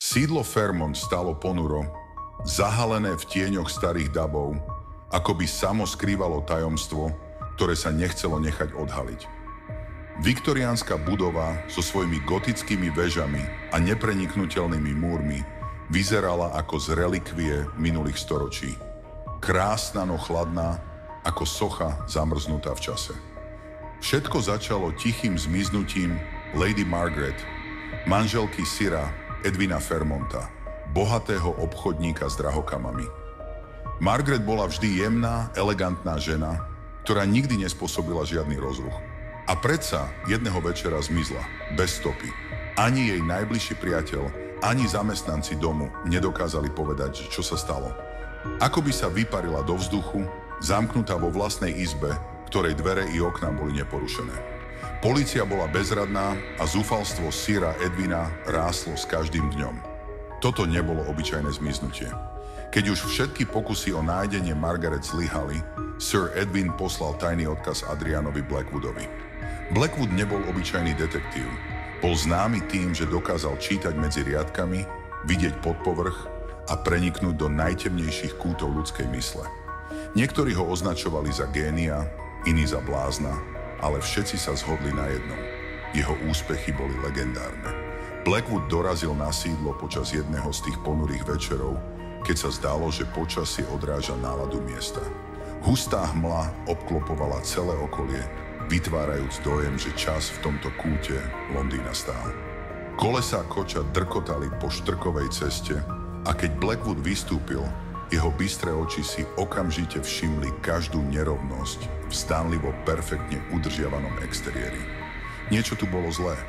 Sídlo Fairmont stálo ponuro, zahalené v tieňoch starých dabov, ako by samo skrývalo tajomstvo, ktoré sa nechcelo nechať odhaliť. Viktoriánska budova so svojimi gotickými vežami a nepreniknuteľnými múrmi vyzerala ako z relikvie minulých storočí. Krásna, no chladná, ako socha zamrznutá v čase. Všetko začalo tichým zmiznutím Lady Margaret, manželky Sira Edwina Fairmonta, bohatého obchodníka s drahokamami. Margaret bola vždy jemná, elegantná žena, ktorá nikdy nespôsobila žiadny rozruch. A predsa jedného večera zmizla, bez stopy. Ani jej najbližší priateľ, ani zamestnanci domu nedokázali povedať, čo sa stalo. Ako by sa vyparila do vzduchu, zamknutá vo vlastnej izbe, ktorej dvere i okná boli neporušené. Polícia bola bezradná a zúfalstvo Sira Edwina rástlo s každým dňom. Toto nebolo obyčajné zmiznutie. Keď už všetky pokusy o nájdenie Margaret zlyhali, Sir Edwin poslal tajný odkaz Adrianovi Blackwoodovi. Blackwood nebol obyčajný detektív. Bol známy tým, že dokázal čítať medzi riadkami, vidieť pod povrch a preniknúť do najtemnejších kútov ľudskej mysle. Niektorí ho označovali za génia, iní za blázna, ale všetci sa zhodli na jednom. Jeho úspechy boli legendárne. Blackwood dorazil na sídlo počas jedného z tých ponurých večerov, keď sa zdalo, že počasie odráža náladu miesta. Hustá hmla obklopovala celé okolie, vytvárajúc dojem, že čas v tomto kúte Londýna stál. Kolesá koča drkotali po štrkovej ceste a keď Blackwood vystúpil, jeho bystré oči si okamžite všimli každú nerovnosť v zdanlivo perfektne udržiavanom exteriéri. Niečo tu bolo zlé.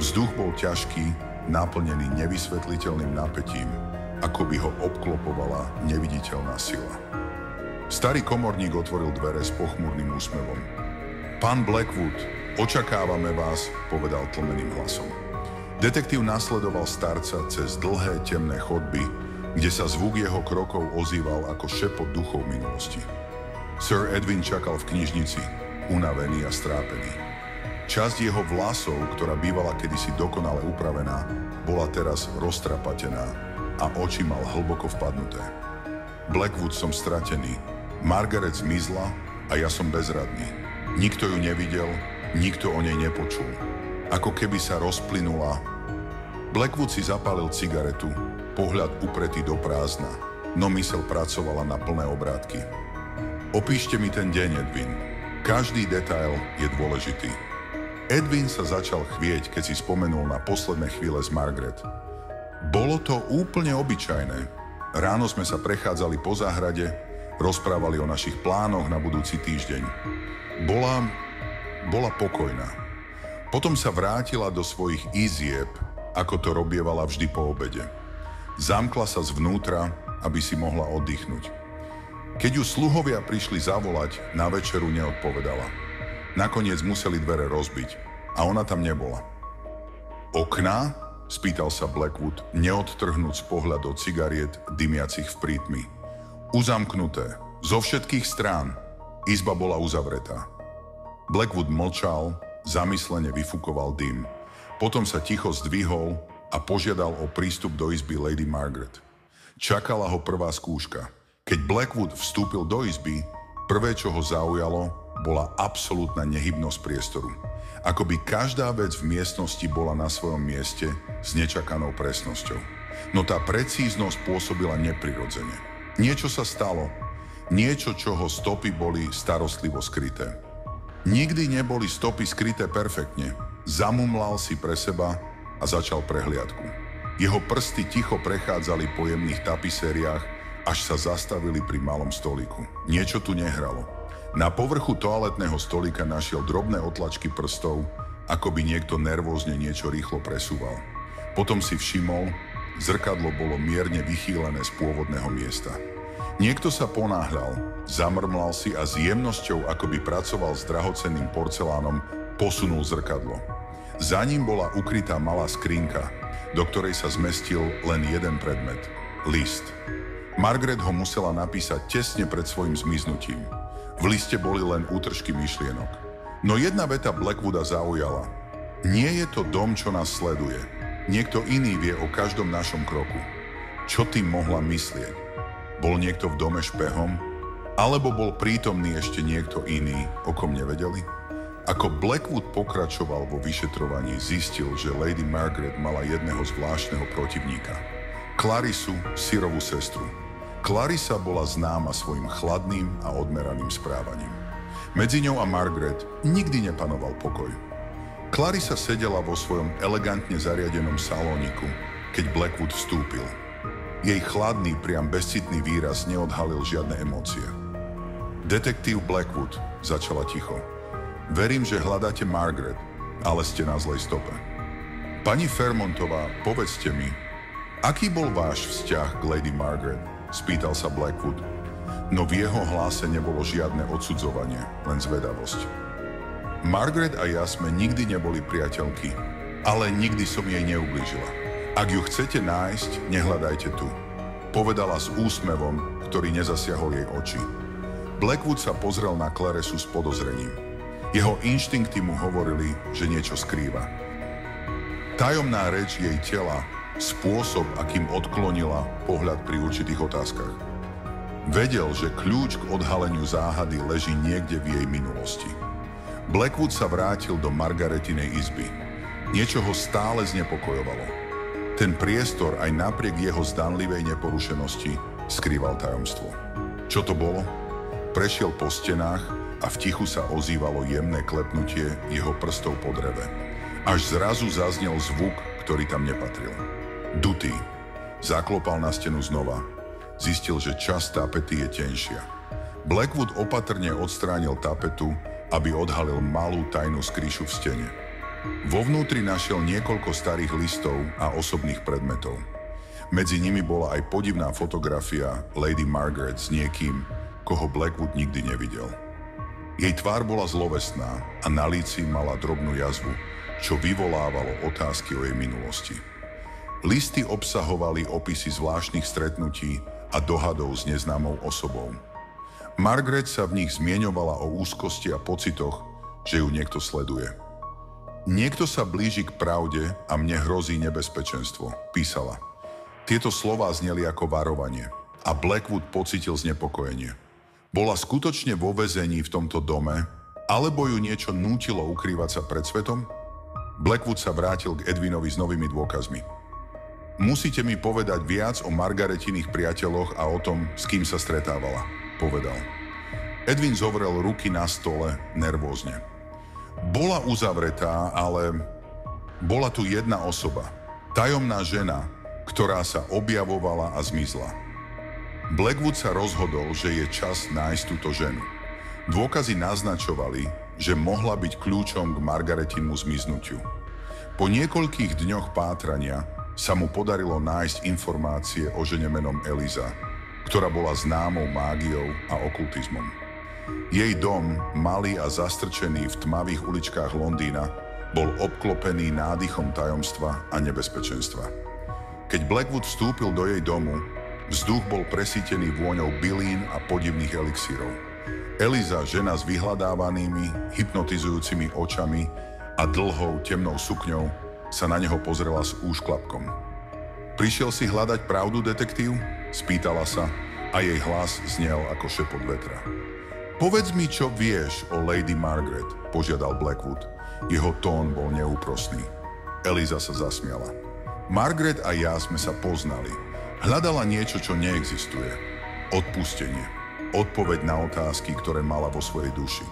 Vzduch bol ťažký, naplnený nevysvetliteľným napätím, ako by ho obklopovala neviditeľná sila. Starý komorník otvoril dvere s pochmúrnym úsmevom. Pán Blackwood, očakávame vás, povedal tlmeným hlasom. Detektív nasledoval starca cez dlhé temné chodby, kde sa zvuk jeho krokov ozýval ako šepot duchov minulosti. Sir Edwin čakal v knižnici, unavený a strápený. Časť jeho vlasov, ktorá bývala kedysi dokonale upravená, bola teraz roztrapatená a oči mal hlboko vpadnuté. Blackwood, som stratený. Margaret zmizla a ja som bezradný. Nikto ju nevidel, nikto o nej nepočul. Ako keby sa rozplynula. Blackwood si zapálil cigaretu, pohľad upretý do prázdna, no myseľ pracovala na plné obrátky. Opíšte mi ten deň, Edwin. Každý detail je dôležitý. Edwin sa začal chvieť, keď si spomenul na posledné chvíle s Margaret. Bolo to úplne obyčajné. Ráno sme sa prechádzali po záhrade, rozprávali o našich plánoch na budúci týždeň. Bola pokojná. Potom sa vrátila do svojich izieb, ako to robievala vždy po obede. Zamkla sa zvnútra, aby si mohla oddychnúť. Keď ju sluhovia prišli zavolať, na večeru neodpovedala. Nakoniec museli dvere rozbiť a ona tam nebola. Okná? Spýtal sa Blackwood, neodtrhnúc pohľad od cigariet dymiacich v prítmi. Uzamknuté, zo všetkých strán. Izba bola uzavretá. Blackwood mlčal, zamyslene vyfukoval dym. Potom sa ticho zdvihol a požiadal o prístup do izby Lady Margaret. Čakala ho prvá skúška. Keď Blackwood vstúpil do izby, prvé, čo ho zaujalo, bola absolútna nehybnosť priestoru. Ako by každá vec v miestnosti bola na svojom mieste s nečakanou presnosťou. No tá precíznosť pôsobila neprirodzene. Niečo sa stalo. Niečo, čoho stopy boli starostlivo skryté. Nikdy neboli stopy skryté perfektne. Zamumlal si pre seba a začal prehliadku. Jeho prsty ticho prechádzali po jemných tapisériách, až sa zastavili pri malom stolíku. Niečo tu nehralo. Na povrchu toaletného stolíka našiel drobné otlačky prstov, ako by niekto nervózne niečo rýchlo presúval. Potom si všimol, zrkadlo bolo mierne vychýlené z pôvodného miesta. Niekto sa ponáhľal, zamrmlal si a s jemnosťou, ako by pracoval s drahocenným porcelánom, posunul zrkadlo. Za ním bola ukrytá malá skrinka, do ktorej sa zmestil len jeden predmet – list. Margaret ho musela napísať tesne pred svojim zmiznutím. V liste boli len útržky myšlienok. No jedna veta Blackwooda zaujala. Nie je to dom, čo nás sleduje. Niekto iný vie o každom našom kroku. Čo tým mohla myslieť? Bol niekto v dome špehom? Alebo bol prítomný ešte niekto iný, o kom nevedeli? Ako Blackwood pokračoval vo vyšetrovaní, zistil, že Lady Margaret mala jedného zvláštneho protivníka. Clarisu, Sirovú sestru. Clarisa bola známa svojim chladným a odmeraným správaním. Medzi ňou a Margaret nikdy nepanoval pokoj. Clarisa sedela vo svojom elegantne zariadenom salóniku, keď Blackwood vstúpil. Jej chladný, priam bezcitný výraz neodhalil žiadne emócie. Detektív Blackwood, začala ticho. Verím, že hľadáte Margaret, ale ste na zlej stope. Pani Fairmontová, povedzte mi, aký bol váš vzťah k Lady Margaret? Spýtal sa Blackwood. No v jeho hlase nebolo žiadne odsudzovanie, len zvedavosť. Margaret a ja sme nikdy neboli priateľky, ale nikdy som jej neublížila. Ak ju chcete nájsť, nehľadajte tu, povedala s úsmevom, ktorý nezasiahol jej oči. Blackwood sa pozrel na Clarisu s podozrením. Jeho inštinkty mu hovorili, že niečo skrýva. Tajomná reč jej tela, spôsob, akým odklonila pohľad pri určitých otázkach. Vedel, že kľúč k odhaleniu záhady leží niekde v jej minulosti. Blackwood sa vrátil do Margaretinej izby. Niečo ho stále znepokojovalo. Ten priestor aj napriek jeho zdanlivej neporušenosti skrýval tajomstvo. Čo to bolo? Prešiel po stenách a v tichu sa ozývalo jemné klepnutie jeho prstov po dreve. Až zrazu zaznel zvuk, ktorý tam nepatril. Dutý. Zaklopal na stenu znova. Zistil, že časť tapety je tenšia. Blackwood opatrne odstránil tapetu, aby odhalil malú tajnú skrýšu v stene. Vo vnútri našiel niekoľko starých listov a osobných predmetov. Medzi nimi bola aj podivná fotografia Lady Margaret s niekým, koho Blackwood nikdy nevidel. Jej tvár bola zlovestná a na líci mala drobnú jazvu, čo vyvolávalo otázky o jej minulosti. Listy obsahovali opisy zvláštnych stretnutí a dohadov s neznámou osobou. Margaret sa v nich zmieňovala o úzkosti a pocitoch, že ju niekto sleduje. Niekto sa blíži k pravde a mne hrozí nebezpečenstvo, písala. Tieto slová zneli ako varovanie a Blackwood pocitil znepokojenie. Bola skutočne vo väzení v tomto dome, alebo ju niečo nútilo ukrývať sa pred svetom? Blackwood sa vrátil k Edwinovi s novými dôkazmi. Musíte mi povedať viac o Margaretiných priateľoch a o tom, s kým sa stretávala, povedal. Edwin zovrel ruky na stole nervózne. Bola uzavretá, ale bola tu jedna osoba. Tajomná žena, ktorá sa objavovala a zmizla. Blackwood sa rozhodol, že je čas nájsť túto ženu. Dôkazy naznačovali, že mohla byť kľúčom k Margaretinmu zmiznutiu. Po niekoľkých dňoch pátrania sa mu podarilo nájsť informácie o žene menom Eliza, ktorá bola známou mágiou a okultizmom. Jej dom, malý a zastrčený v tmavých uličkách Londýna, bol obklopený nádychom tajomstva a nebezpečenstva. Keď Blackwood vstúpil do jej domu, vzduch bol presýtený vôňou bylín a podivných elixírov. Eliza, žena s vyhľadávanými, hypnotizujúcimi očami a dlhou temnou sukňou, sa na neho pozrela s úšklapkom. Prišiel si hľadať pravdu, detektív? Spýtala sa a jej hlas znel ako šepot vetra. Povedz mi, čo vieš o Lady Margaret, požiadal Blackwood. Jeho tón bol neúprosný. Eliza sa zasmiala. Margaret a ja sme sa poznali. Hľadala niečo, čo neexistuje. Odpustenie. Odpoveď na otázky, ktoré mala vo svojej duši.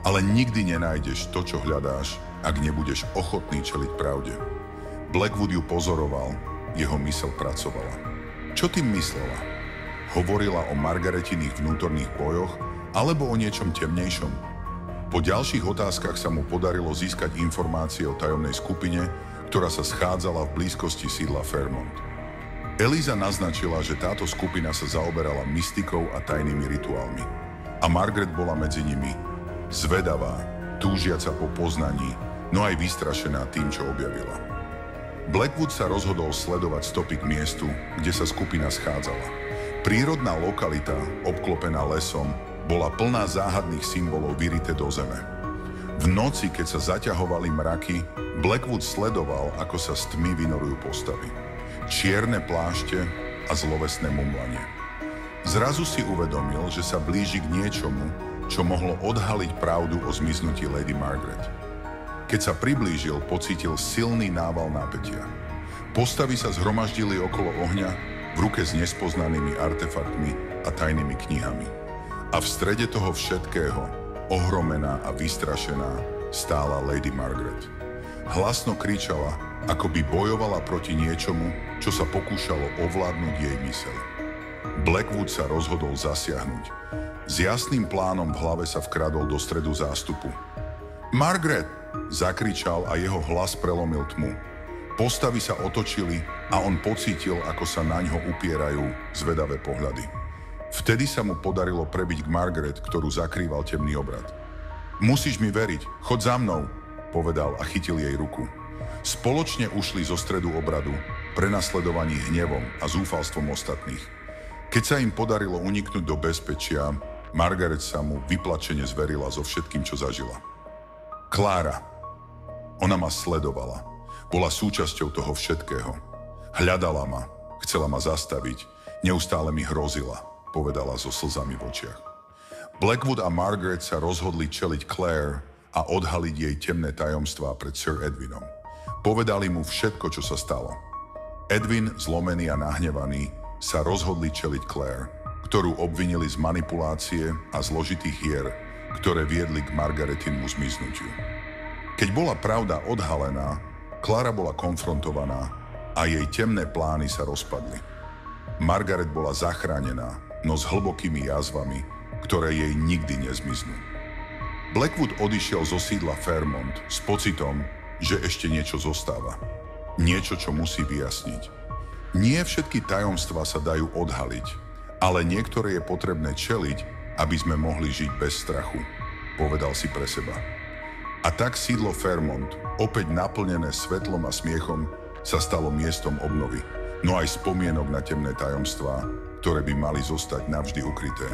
Ale nikdy nenájdeš to, čo hľadáš, ak nebudeš ochotný čeliť pravde. Blackwood ju pozoroval, jeho myseľ pracovala. Čo tým myslela? Hovorila o Margaretiných vnútorných bojoch, alebo o niečom temnejšom? Po ďalších otázkach sa mu podarilo získať informácie o tajomnej skupine, ktorá sa schádzala v blízkosti sídla Fairmont. Eliza naznačila, že táto skupina sa zaoberala mystikou a tajnými rituálmi. A Margaret bola medzi nimi, zvedavá, túžiaca po poznaní, no aj vystrašená tým, čo objavila. Blackwood sa rozhodol sledovať stopy k miestu, kde sa skupina schádzala. Prírodná lokalita, obklopená lesom, bola plná záhadných symbolov vyrité do zeme. V noci, keď sa zaťahovali mraky, Blackwood sledoval, ako sa z tmy vynorujú postavy. Čierne plášte a zlovesné mumlanie. Zrazu si uvedomil, že sa blíži k niečomu, čo mohlo odhaliť pravdu o zmiznutí Lady Margaret. Keď sa priblížil, pocítil silný nával napätia. Postavy sa zhromaždili okolo ohňa, v ruke s nespoznanými artefaktmi a tajnými knihami. A v strede toho všetkého, ohromená a vystrašená, stála Lady Margaret. Hlasno kričala, ako by bojovala proti niečomu, čo sa pokúšalo ovládnuť jej myseľ. Blackwood sa rozhodol zasiahnuť. S jasným plánom v hlave sa vkradol do stredu zástupu. Margaret! Zakričal a jeho hlas prelomil tmu. Postavy sa otočili a on pocítil, ako sa na ňo upierajú zvedavé pohľady. Vtedy sa mu podarilo prebiť k Margaret, ktorú zakrýval temný obrad. Musíš mi veriť, choď za mnou, povedal a chytil jej ruku. Spoločne ušli zo stredu obradu, prenasledovaní hnevom a zúfalstvom ostatných. Keď sa im podarilo uniknúť do bezpečia, Margaret sa mu vyplačene zverila so všetkým, čo zažila. Klára. Ona ma sledovala. Bola súčasťou toho všetkého. Hľadala ma, chcela ma zastaviť, neustále mi hrozila, povedala so slzami v očiach. Blackwood a Margaret sa rozhodli čeliť Claire a odhaliť jej temné tajomstvá pred Sir Edwinom. Povedali mu všetko, čo sa stalo. Edwin, zlomený a nahnevaný, sa rozhodli čeliť Claire, ktorú obvinili z manipulácie a zložitých hier, ktoré viedli k Margaretinmu zmiznutiu. Keď bola pravda odhalená, Klára bola konfrontovaná a jej temné plány sa rozpadli. Margaret bola zachránená, no s hlbokými jazvami, ktoré jej nikdy nezmiznú. Blackwood odišiel zo sídla Fairmont s pocitom, že ešte niečo zostáva. Niečo, čo musí vyjasniť. Nie všetky tajomstvá sa dajú odhaliť, ale niektoré je potrebné čeliť, aby sme mohli žiť bez strachu, povedal si pre seba. A tak sídlo Fairmont, opäť naplnené svetlom a smiechom, sa stalo miestom obnovy, no aj spomienok na temné tajomstvá, ktoré by mali zostať navždy ukryté.